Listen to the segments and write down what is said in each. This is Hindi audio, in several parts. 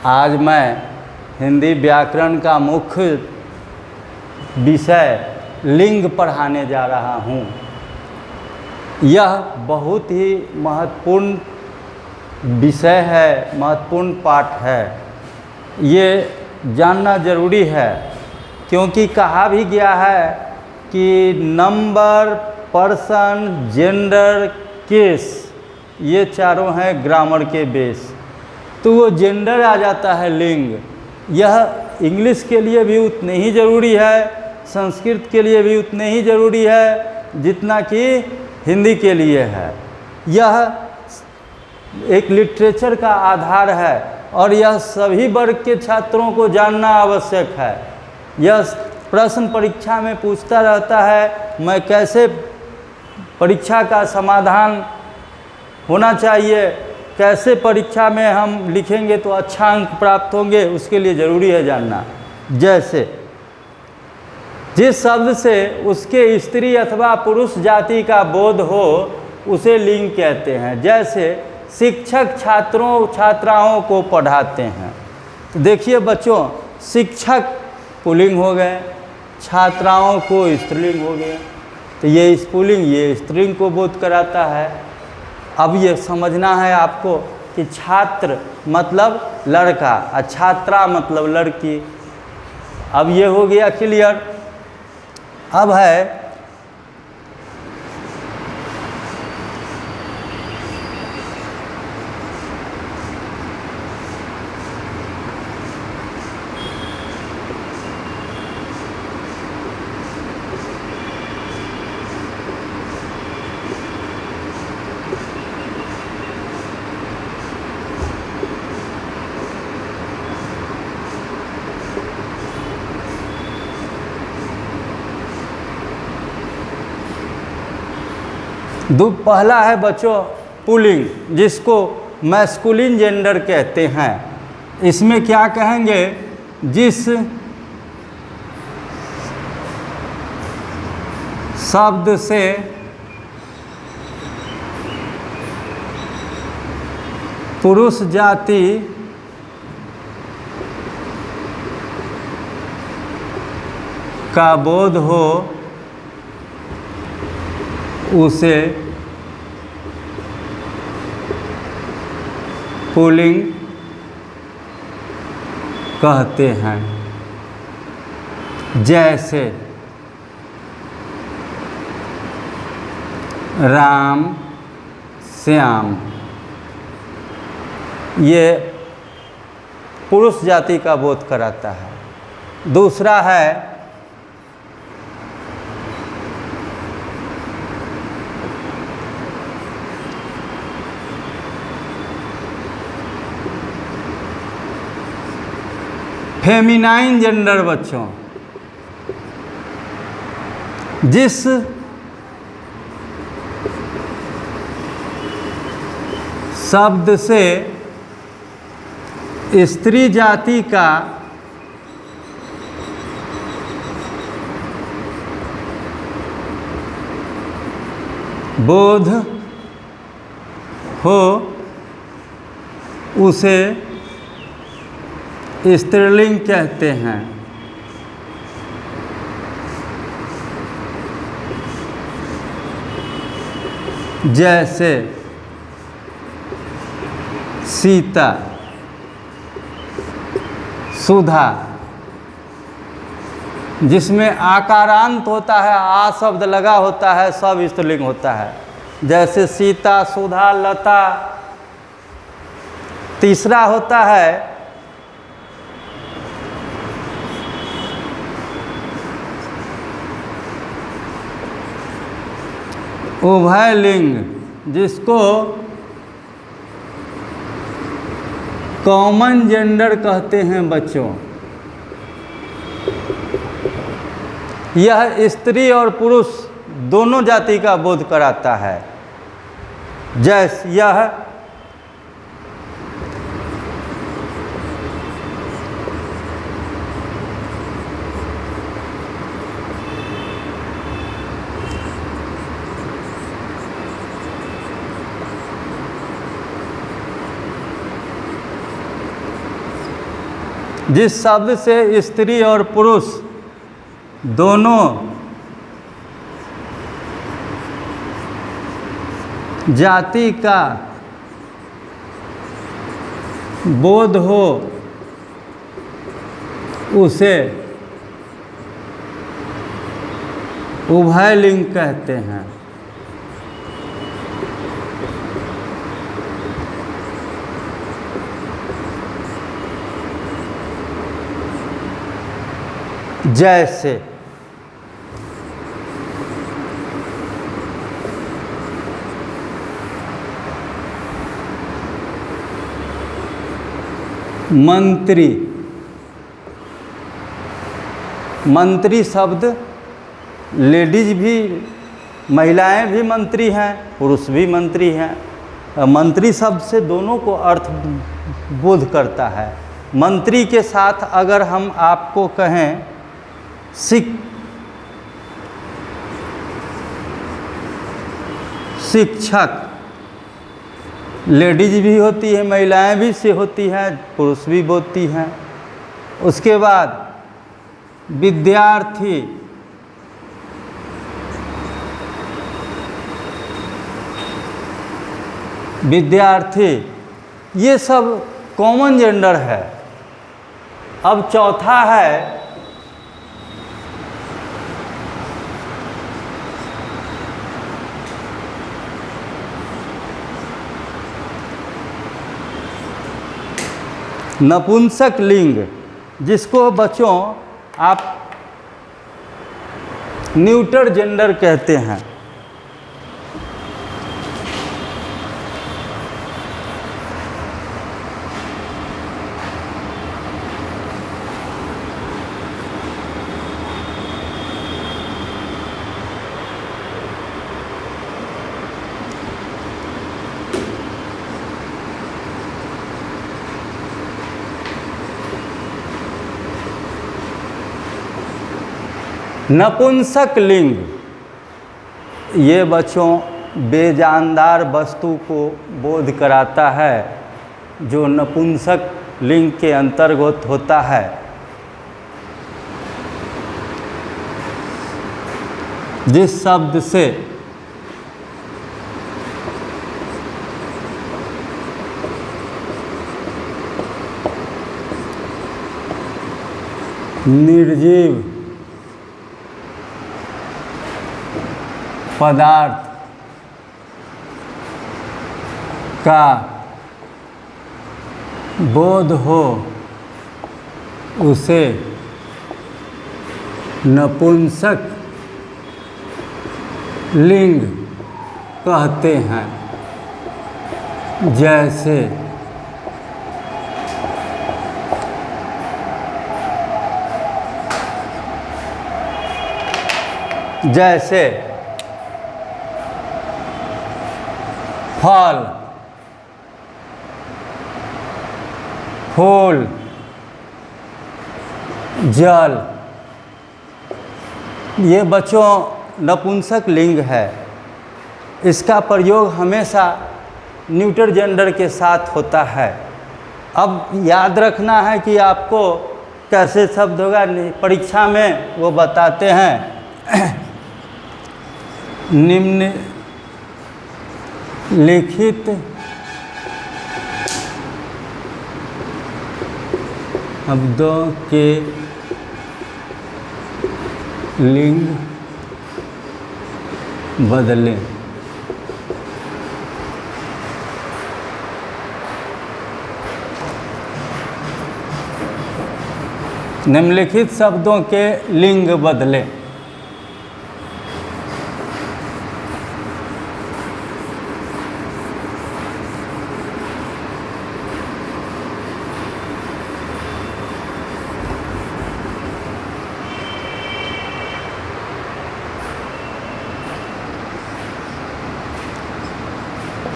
आज मैं हिंदी व्याकरण का मुख्य विषय लिंग पढ़ाने जा रहा हूँ। यह बहुत ही महत्वपूर्ण विषय है, महत्वपूर्ण पाठ है। ये जानना ज़रूरी है क्योंकि कहा भी गया है कि नंबर, पर्सन, जेंडर, केस ये चारों हैं ग्रामर के बेस। तो वो जेंडर आ जाता है लिंग। यह इंग्लिश के लिए भी उतने ही ज़रूरी है, संस्कृत के लिए भी उतने ही ज़रूरी है जितना कि हिंदी के लिए है। यह एक लिटरेचर का आधार है और यह सभी वर्ग के छात्रों को जानना आवश्यक है। यह प्रश्न परीक्षा में पूछता रहता है, मैं कैसे परीक्षा का समाधान होना चाहिए, कैसे परीक्षा में हम लिखेंगे तो अच्छा अंक प्राप्त होंगे, उसके लिए ज़रूरी है जानना। जैसे जिस शब्द से उसके स्त्री अथवा पुरुष जाति का बोध हो उसे लिंग कहते हैं। जैसे शिक्षक छात्रों छात्राओं को पढ़ाते हैं। तो देखिए बच्चों, शिक्षक पुल्लिंग हो गए, छात्राओं को स्त्रीलिंग हो गए। तो ये पुल्लिंग ये स्त्रीलिंग को बोध कराता है। अब ये समझना है आपको कि छात्र मतलब लड़का और छात्रा मतलब लड़की। अब ये हो गया क्लियर। अब है पहला है बच्चों पुल्लिंग, जिसको मैस्कुलिन जेंडर कहते हैं। इसमें क्या कहेंगे, जिस शब्द से पुरुष जाति का बोध हो उसे पुल्लिंग कहते हैं। जैसे राम, श्याम, ये पुरुष जाति का बोध कराता है। दूसरा है फेमिनाइन जेंडर बच्चों, जिस शब्द से स्त्री जाति का बोध हो उसे स्त्रीलिंग कहते हैं। जैसे सीता, सुधा, जिसमें आकारांत होता है, आ शब्द लगा होता है, सब स्त्रीलिंग होता है। जैसे सीता, सुधा, लता। तीसरा होता है उभयलिंग, जिसको कॉमन जेंडर कहते हैं बच्चों। यह स्त्री और पुरुष दोनों जाति का बोध कराता है। जैसे यह जिस शब्द से स्त्री और पुरुष दोनों जाति का बोध हो उसे उभयलिंग कहते हैं। जैसे मंत्री, मंत्री शब्द लेडीज भी, महिलाएं भी मंत्री हैं, पुरुष भी मंत्री हैं। मंत्री शब्द से दोनों को अर्थ बोध करता है। मंत्री के साथ अगर हम आपको कहें शिक्षक, लेडीज भी होती है, महिलाएं भी से होती हैं, पुरुष भी बोलती हैं। उसके बाद विद्यार्थी, विद्यार्थी, ये सब कॉमन जेंडर है। अब चौथा है नपुंसक लिंग, जिसको बच्चों आप न्यूटर जेंडर कहते हैं। नपुंसक लिंग ये बच्चों बेजानदार वस्तु को बोध कराता है, जो नपुंसक लिंग के अंतर्गत होता है। जिस शब्द से निर्जीव पदार्थ का बोध हो उसे नपुंसक लिंग कहते हैं। जैसे जैसे फल, फूल, जल, ये बच्चों नपुंसक लिंग है। इसका प्रयोग हमेशा न्यूटर जेंडर के साथ होता है। अब याद रखना है कि आपको कैसे शब्द होगा, परीक्षा में वो बताते हैं। निम्न लिखित शब्दों के लिंग बदलें। निम्नलिखित शब्दों के लिंग बदलें।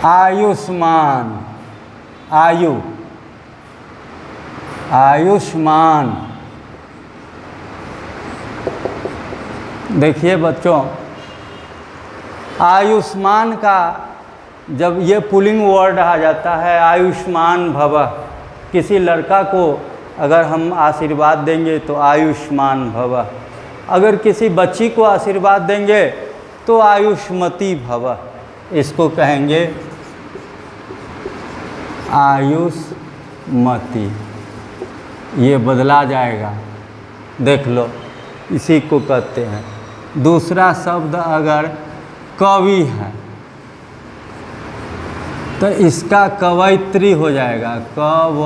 आयुष्मान, आयु, आयुष्मान। देखिए बच्चों, आयुष्मान का जब ये पुलिंग वर्ड आ जाता है, आयुष्मान भवः, किसी लड़का को अगर हम आशीर्वाद देंगे तो आयुष्मान भव। अगर किसी बच्ची को आशीर्वाद देंगे तो आयुष्मती भव। इसको कहेंगे आयुष्मती। ये बदला जाएगा, देख लो, इसी को कहते हैं। दूसरा शब्द अगर कवि है तो इसका कवयित्री हो जाएगा, क व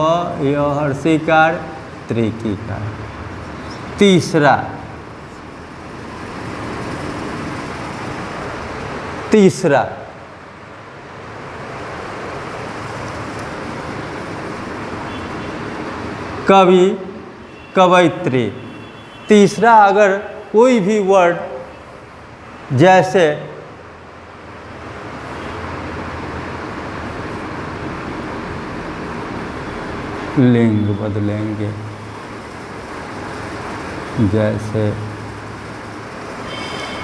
य हर्षिकार त्रिकीकार। तीसरा कवि कवयित्री। तीसरा अगर कोई भी वर्ड जैसे लिंग बदलेंगे, जैसे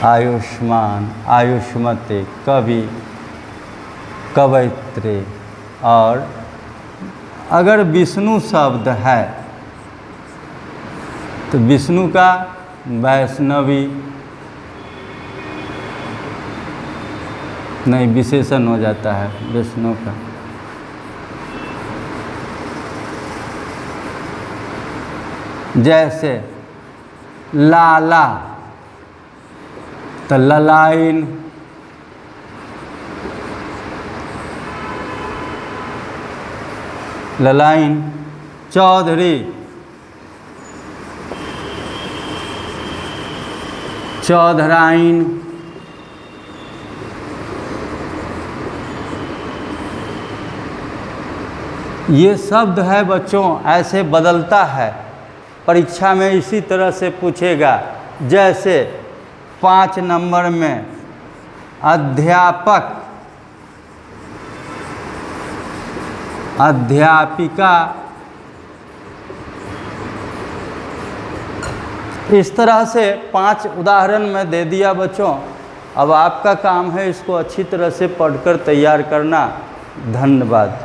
आयुष्मान, आयुष्मती, कवि, कवयित्री। और अगर विष्णु शब्द है तो विष्णु का वैष्णवी, नहीं विशेषण हो जाता है विष्णु का। जैसे लाला तो ललाइन, ललाइन। चौधरी, चौधराइन। ये शब्द है बच्चों, ऐसे बदलता है। परीक्षा में इसी तरह से पूछेगा। जैसे 5 नंबर में अध्यापक, अध्यापिका। इस तरह से 5 उदाहरण मैं दे दिया बच्चों। अब आपका काम है इसको अच्छी तरह से पढ़कर तैयार करना। धन्यवाद।